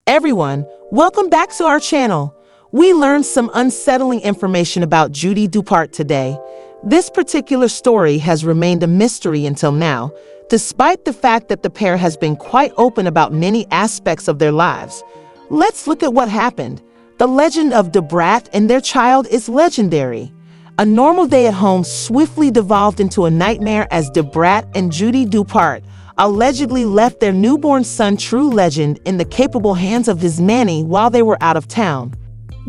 Everyone, welcome back to our channel. We learned some unsettling information about Judy Dupart today. This particular story has remained a mystery until now, despite the fact that the pair has been quite open about many aspects of their lives. Let's look at what happened. The legend of Brat and their child is legendary. A normal day at home swiftly devolved into a nightmare as Brat and Judy Dupart allegedly left their newborn son, True Legend, in the capable hands of his nanny while they were out of town.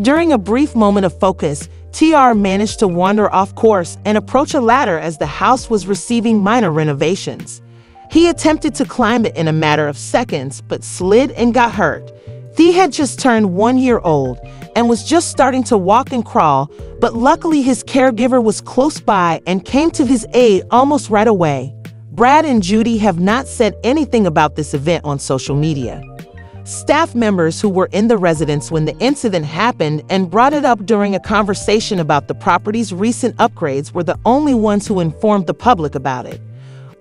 During a brief moment of focus, TR managed to wander off course and approach a ladder as the house was receiving minor renovations. He attempted to climb it in a matter of seconds, but slid and got hurt. Thea had just turned 1 year old and was just starting to walk and crawl, but luckily his caregiver was close by and came to his aid almost right away. Brat and Judy have not said anything about this event on social media. Staff members who were in the residence when the incident happened and brought it up during a conversation about the property's recent upgrades were the only ones who informed the public about it.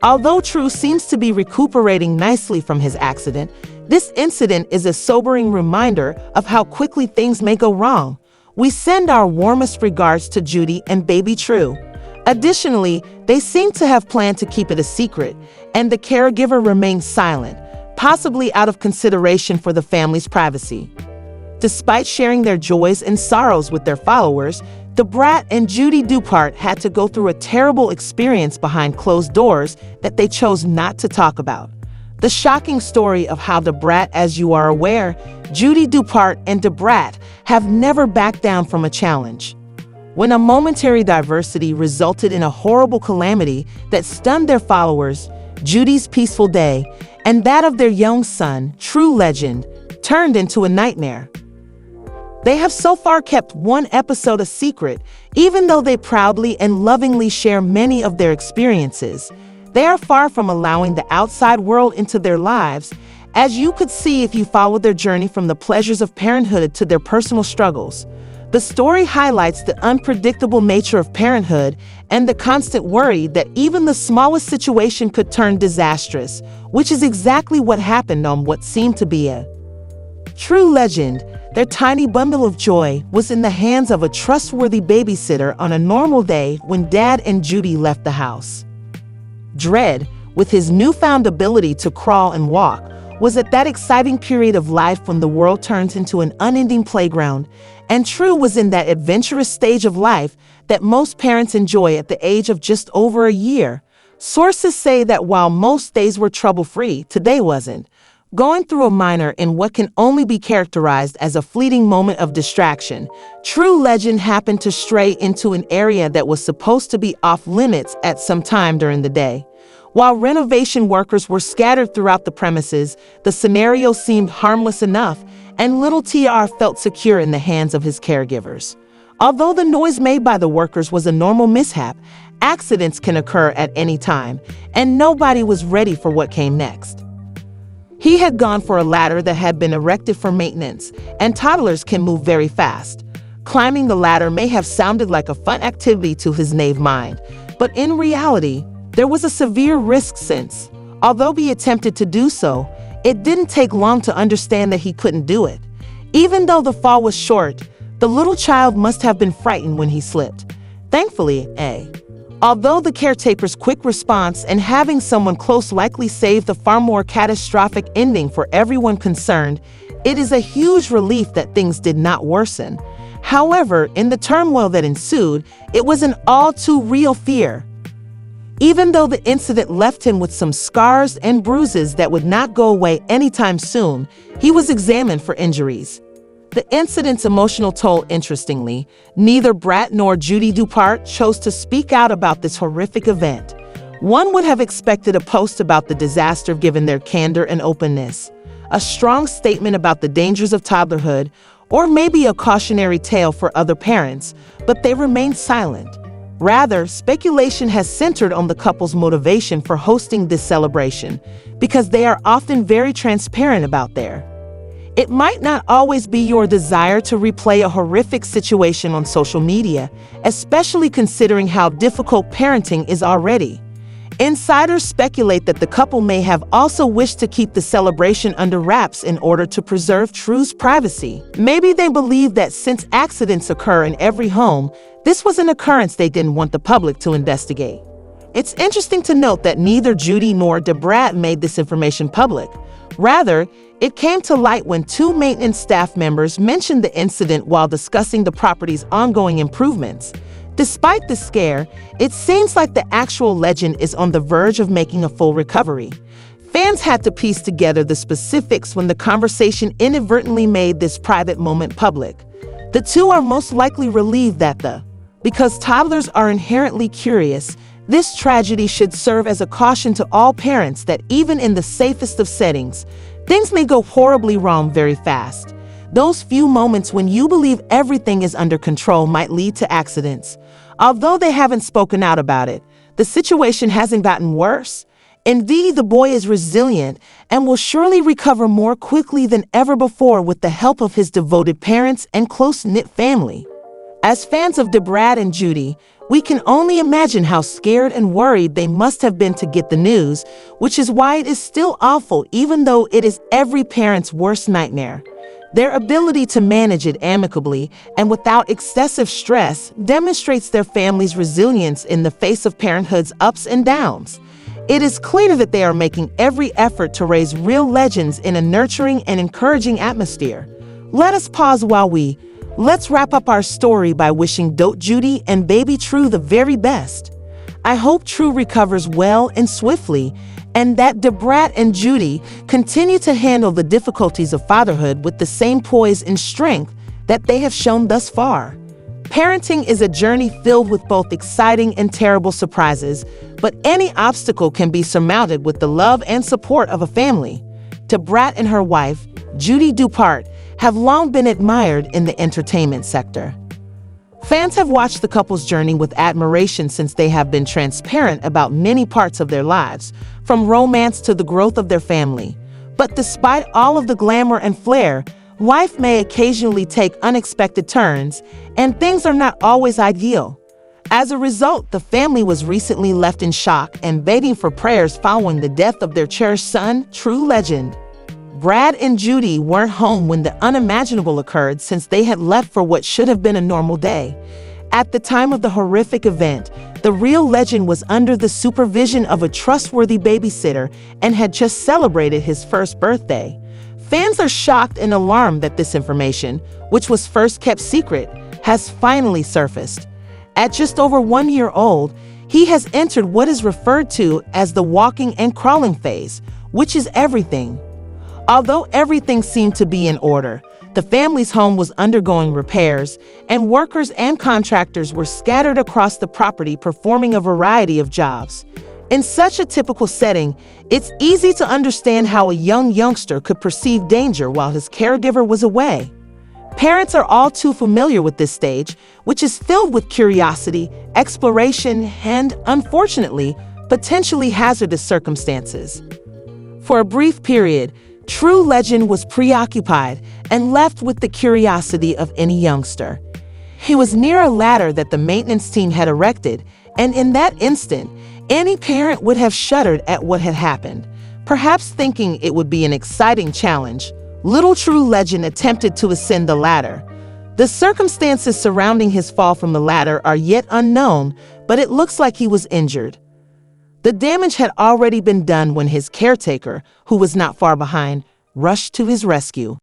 Although True seems to be recuperating nicely from his accident, this incident is a sobering reminder of how quickly things may go wrong. We send our warmest regards to Judy and baby True. Additionally, they seem to have planned to keep it a secret, and the caregiver remains silent, possibly out of consideration for the family's privacy. Despite sharing their joys and sorrows with their followers, Brat and Judy Dupart had to go through a terrible experience behind closed doors that they chose not to talk about. The shocking story of how Brat, as you are aware, Judy Dupart and Brat have never backed down from a challenge. When a momentary diversity resulted in a horrible calamity that stunned their followers, Judy's peaceful day and that of their young son, True Legend, turned into a nightmare. They have so far kept one episode a secret, even though they proudly and lovingly share many of their experiences. They are far from allowing the outside world into their lives, as you could see if you followed their journey from the pleasures of parenthood to their personal struggles. The story highlights the unpredictable nature of parenthood and the constant worry that even the smallest situation could turn disastrous, which is exactly what happened on what seemed to be a True Legend. Their tiny bundle of joy was in the hands of a trustworthy babysitter on a normal day when Dad and Judy left the house. Dread, with his newfound ability to crawl and walk, was at that exciting period of life when the world turns into an unending playground, and True was in that adventurous stage of life that most parents enjoy at the age of just over a year. Sources say that while most days were trouble-free, today wasn't. Going through a minor in what can only be characterized as a fleeting moment of distraction, True Legend happened to stray into an area that was supposed to be off-limits at some time during the day. While renovation workers were scattered throughout the premises, the scenario seemed harmless enough, and little TR felt secure in the hands of his caregivers. Although the noise made by the workers was a normal mishap, accidents can occur at any time, and nobody was ready for what came next. He had gone for a ladder that had been erected for maintenance, and toddlers can move very fast. Climbing the ladder may have sounded like a fun activity to his naive mind, but in reality, there was a severe risk since, although he attempted to do so, it didn't take long to understand that he couldn't do it. Even though the fall was short, the little child must have been frightened when he slipped. Thankfully, although the caretaker's quick response and having someone close likely saved the far more catastrophic ending for everyone concerned, it is a huge relief that things did not worsen. However, in the turmoil that ensued, it was an all too real fear. Even though the incident left him with some scars and bruises that would not go away anytime soon, he was examined for injuries. The incident's emotional toll, interestingly, neither Brat nor Judy Dupart chose to speak out about this horrific event. One would have expected a post about the disaster given their candor and openness, a strong statement about the dangers of toddlerhood, or maybe a cautionary tale for other parents, but they remained silent. Rather, speculation has centered on the couple's motivation for hosting this celebration, because they are often very transparent about their. It might not always be your desire to replay a horrific situation on social media, especially considering how difficult parenting is already. Insiders speculate that the couple may have also wished to keep the celebration under wraps in order to preserve True's privacy. Maybe they believe that since accidents occur in every home, this was an occurrence they didn't want the public to investigate. It's interesting to note that neither Judy nor Brat made this information public. Rather, it came to light when two maintenance staff members mentioned the incident while discussing the property's ongoing improvements. Despite the scare, it seems like the actual legend is on the verge of making a full recovery. Fans had to piece together the specifics when the conversation inadvertently made this private moment public. The two are most likely relieved that because toddlers are inherently curious, this tragedy should serve as a caution to all parents that even in the safest of settings, things may go horribly wrong very fast. Those few moments when you believe everything is under control might lead to accidents. Although they haven't spoken out about it, the situation hasn't gotten worse. Indeed, the boy is resilient and will surely recover more quickly than ever before with the help of his devoted parents and close-knit family. As fans of Brat and Judy, we can only imagine how scared and worried they must have been to get the news, which is why it is still awful even though it is every parent's worst nightmare. Their ability to manage it amicably and without excessive stress demonstrates their family's resilience in the face of parenthood's ups and downs. It is clear that they are making every effort to raise real legends in a nurturing and encouraging atmosphere. Let us pause while let's wrap up our story by wishing Dote Judy and baby True the very best. I hope True recovers well and swiftly, and that Brat and Judy continue to handle the difficulties of fatherhood with the same poise and strength that they have shown thus far. Parenting is a journey filled with both exciting and terrible surprises, but any obstacle can be surmounted with the love and support of a family. Brat and her wife, Judy Dupart, have long been admired in the entertainment sector. Fans have watched the couple's journey with admiration since they have been transparent about many parts of their lives, from romance to the growth of their family. But despite all of the glamour and flair, life may occasionally take unexpected turns, and things are not always ideal. As a result, the family was recently left in shock and begging for prayers following the death of their cherished son, True legend. Brat and Judy weren't home when the unimaginable occurred since they had left for what should have been a normal day. At the time of the horrific event, the real legend was under the supervision of a trustworthy babysitter and had just celebrated his first birthday. Fans are shocked and alarmed that this information, which was first kept secret, has finally surfaced. At just over 1 year old, he has entered what is referred to as the walking and crawling phase, which is everything. Although everything seemed to be in order, the family's home was undergoing repairs, and workers and contractors were scattered across the property performing a variety of jobs. In such a typical setting, it's easy to understand how a youngster could perceive danger while his caregiver was away. Parents are all too familiar with this stage, which is filled with curiosity, exploration, and, unfortunately, potentially hazardous circumstances. For a brief period, True legend was preoccupied and left with the curiosity of any youngster. He was near a ladder that the maintenance team had erected, and in that instant, any parent would have shuddered at what had happened. Perhaps thinking it would be an exciting challenge, little True legend attempted to ascend the ladder. The circumstances surrounding his fall from the ladder are yet unknown, but it looks like he was injured. The damage had already been done when his caretaker, who was not far behind, rushed to his rescue.